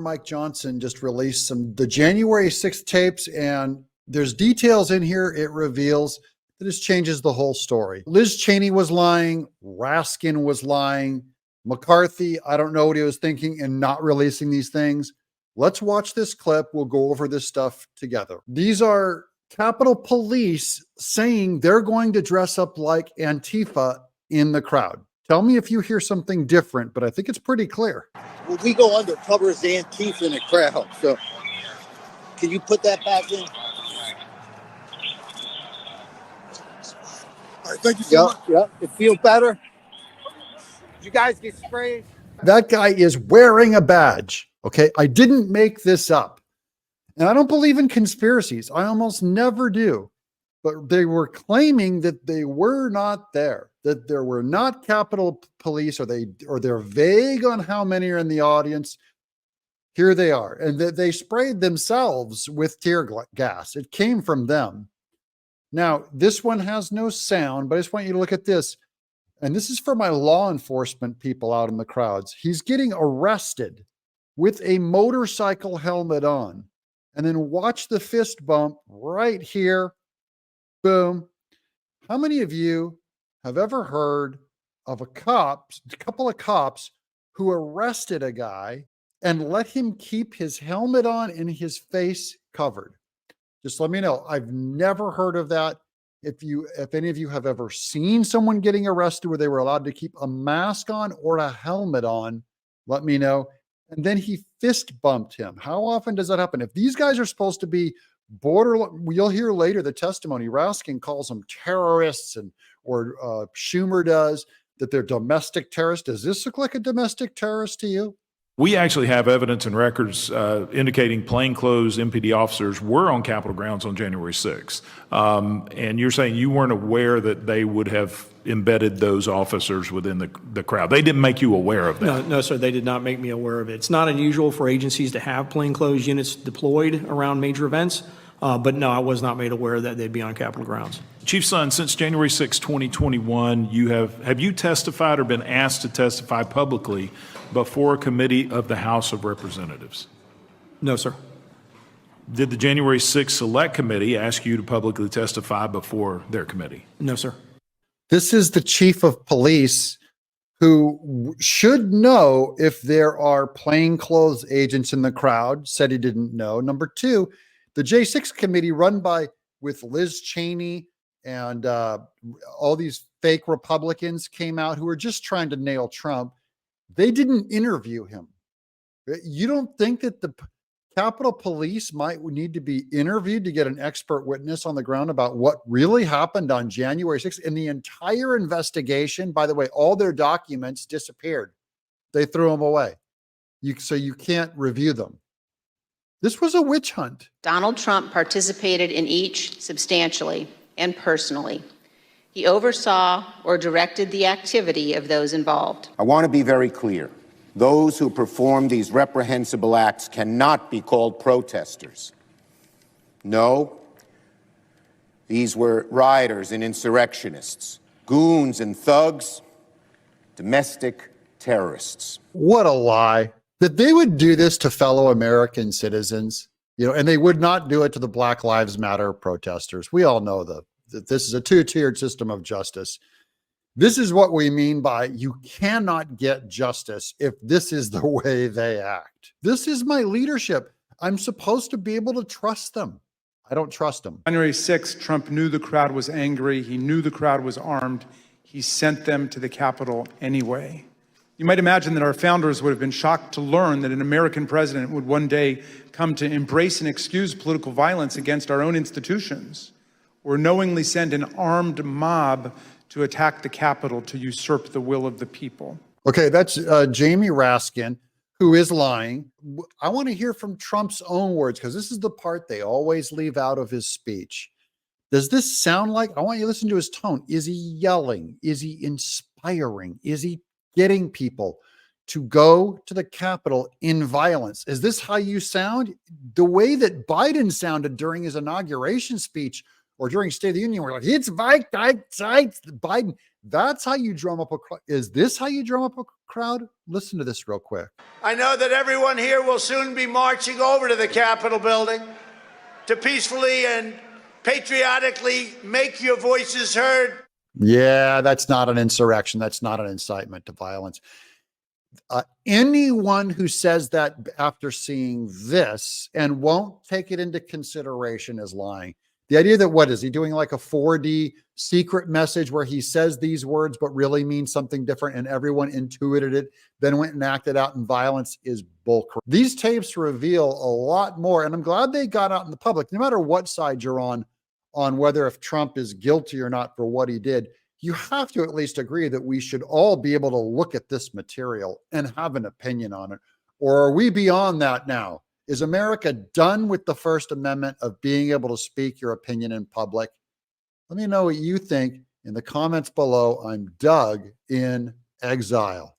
Mike Johnson just released the January 6th tapes, and there's details in here it reveals that this changes the whole story. Liz Cheney was lying. Raskin was lying. McCarthy, I don't know what he was thinking in not releasing these things. Let's watch this clip. We'll go over this stuff together. These are Capitol Police saying they're going to dress up like Antifa in the crowd. Tell me if you hear something different, but I think it's pretty clear. Well, we go undercover as Antifa in the crowd. So can you put that back in? All right, thank you so much. Yep. It feels better. Did you guys get sprayed? That guy is wearing a badge. Okay. I didn't make this up. And I don't believe in conspiracies. I almost never do. But they were claiming that they were not there, that there were not Capitol Police, or they're vague on how many are in the audience. Here they are. And they sprayed themselves with tear gas. It came from them. Now, this one has no sound, but I just want you to look at this. And this is for my law enforcement people out in the crowds. He's getting arrested with a motorcycle helmet on. And then watch the fist bump right here. Boom. How many of you have ever heard of a couple of cops who arrested a guy and let him keep his helmet on and his face covered? Just let me know. I've never heard of that. If any of you have ever seen someone getting arrested where they were allowed to keep a mask on or a helmet on, let me know. And then he fist bumped him. How often does that happen? If these guys are supposed to be you'll hear later the testimony. Raskin calls them terrorists, or Schumer does, that they're domestic terrorists. Does this look like a domestic terrorist to you? We actually have evidence and records indicating plainclothes MPD officers were on Capitol grounds on January 6th. And you're saying you weren't aware that they would have embedded those officers within the crowd. They didn't make you aware of that? No, sir, they did not make me aware of it. It's not unusual for agencies to have plainclothes units deployed around major events. But no, I was not made aware that they'd be on Capitol grounds. Chief Son, since January 6, 2021, have you testified or been asked to testify publicly before a committee of the House of Representatives? No, sir. Did the January 6 Select Committee ask you to publicly testify before their committee? No, sir. This is the chief of police who should know if there are plainclothes agents in the crowd, said he didn't know. Number two, the J6 committee run with Liz Cheney and all these fake Republicans came out who were just trying to nail Trump. They didn't interview him. You don't think that the Capitol Police might need to be interviewed to get an expert witness on the ground about what really happened on January 6th? And the entire investigation, by the way, all their documents disappeared. They threw them away. So you can't review them. This was a witch hunt. Donald Trump participated in each substantially and personally. He oversaw or directed the activity of those involved. I want to be very clear. Those who perform these reprehensible acts cannot be called protesters. No, these were rioters and insurrectionists, goons and thugs, domestic terrorists. What a lie. That they would do this to fellow American citizens, and they would not do it to the Black Lives Matter protesters. We all know that this is a two-tiered system of justice. This is what we mean by you cannot get justice if this is the way they act. This is my leadership. I'm supposed to be able to trust them. I don't trust them. January 6th, Trump knew the crowd was angry. He knew the crowd was armed. He sent them to the Capitol anyway. You might imagine that our founders would have been shocked to learn that an American president would one day come to embrace and excuse political violence against our own institutions, or knowingly send an armed mob to attack the Capitol to usurp the will of the people. Okay, that's Jamie Raskin, who is lying. I want to hear from Trump's own words, because this is the part they always leave out of his speech. Does this sound like, I want you to listen to his tone. Is he yelling? Is he inspiring? Is he getting people to go to the Capitol in violence? Is this how you sound? The way that Biden sounded during his inauguration speech or during State of the Union, we're like, it's Biden. That's how you drum up a crowd. Is this how you drum up a crowd? Listen to this real quick. I know that everyone here will soon be marching over to the Capitol building to peacefully and patriotically make your voices heard. Yeah, that's not an insurrection. That's not an incitement to violence. Anyone who says that after seeing this and won't take it into consideration is lying. The idea that what is he doing, like a 4D secret message where he says these words but really means something different and everyone intuited it, then went and acted out in violence is bullcrap. These tapes reveal a lot more, and I'm glad they got out in the public. No matter what side you're on whether if Trump is guilty or not for what he did, you have to at least agree that we should all be able to look at this material and have an opinion on it. Or are we beyond that now? Is America done with the First Amendment of being able to speak your opinion in public? Let me know what you think in the comments below. I'm Doug in Exile.